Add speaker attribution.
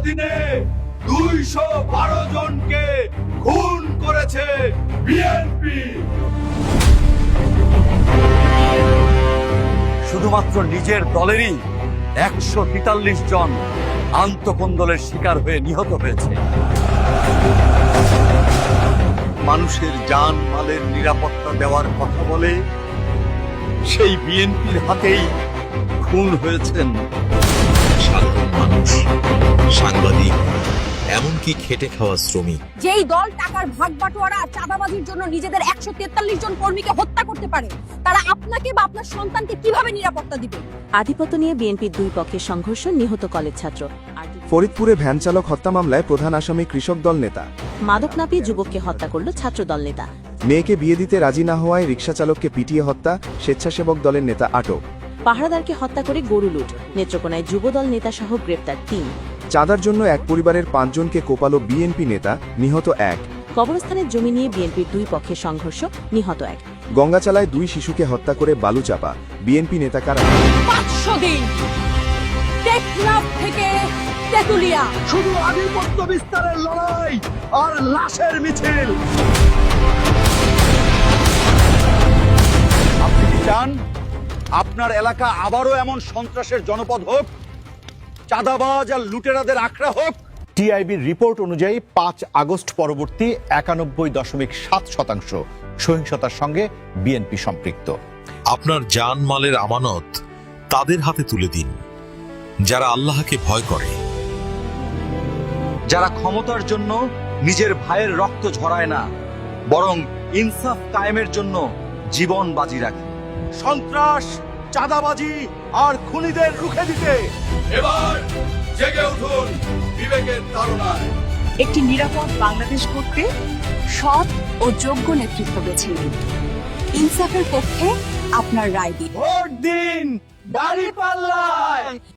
Speaker 1: দিনে 212 জনকে খুন করেছে বিএনপি। শুধুমাত্র নিজের দলেরই 143 জন আন্তঃকন্দলের শিকার হয়ে নিহত হয়েছে। মানুষের জান মালের নিরাপত্তা দেওয়ার কথা বলে সেই বিএনপির হাতেই খুন হয়েছেন
Speaker 2: সাধারণ মানুষ, সাংবাদিক, এমনকি খেটে খাওয়া শ্রমিক।
Speaker 3: যেই দল টাকার ভাগ বাটোয়ারা আর চাঁদাবাজির জন্য নিজেদের 143 জন কর্মীকে হত্যা করতে পারে, তারা আপনাকে বা আপনার সন্তানকে কিভাবে নিরাপত্তা দিবে?
Speaker 4: আধিপত্য নিয়ে বিএনপির দুই পক্ষের সংঘর্ষ, নিহত কলেজ ছাত্র।
Speaker 5: ফরিদপুরে ভ্যান চালক হত্যা মামলায় প্রধান আসামি কৃষক দল নেতা।
Speaker 4: মাদক নাপিয়ে যুবককে হত্যা করল ছাত্র দল নেতা।
Speaker 5: মেয়েকে বিয়ে দিতে রাজি না হওয়ায় রিকশা চালককে পিটিয়ে হত্যা, স্বেচ্ছাসেবক দলের নেতা আটক।
Speaker 4: পাহারাদারকে হত্যা করে গরু লুট, নেত্রকোনায় যুবদল নেতা সহ গ্রেপ্তার 3।
Speaker 5: চাঁদার জন্য এক পরিবারের 5 জনকে কোপালো বিএনপি নেতা, নিহত 1।
Speaker 4: কবরস্থানের জমি নিয়ে বিএনপির দুই পক্ষের সংঘর্ষ, নিহত 1।
Speaker 5: গঙ্গাচালায় 2 শিশুকে হত্যা করে বালুচাপা, বিএনপি নেতা কারা?
Speaker 3: 500 দিন টেকনাফ থেকে তেতুলিয়া,
Speaker 1: শুধু আধিপত্য বিস্তারের লড়াই আর লাশের মিছিল। আপনি কি চান আপনার এলাকা আবারও এমন সন্ত্রাসের জনপদ হোক, চাঁদাবাজ আর লুটেরাদের আখড়া হোক?
Speaker 6: টিআইবির রিপোর্ট অনুযায়ী 5 আগস্ট পরবর্তী 91.7% সহিংসতার সঙ্গে বিএনপি সম্পৃক্ত।
Speaker 2: আপনার জান মালের আমানত তাদের হাতে তুলে দিন যারা আল্লাহকে ভয় করে,
Speaker 1: যারা ক্ষমতার জন্য নিজের ভাইয়ের রক্ত ঝরায় না, বরং ইনসাফ কায়েমের জন্য জীবন বাজি রাখে। সন্ত্রাস, চাঁদাবাজি আর খুনিদের রুখে দিতে এবার জেগে উঠুন বিবেকের তাড়নায়।
Speaker 3: একটি নিরাপদ বাংলাদেশ করতে সৎ ও যোগ্য নেতৃত্ব বেছে নিন। ইনসাফের পক্ষে আপনার রায় দিন।
Speaker 1: ভোট দিন দাঁড়িপাল্লায়।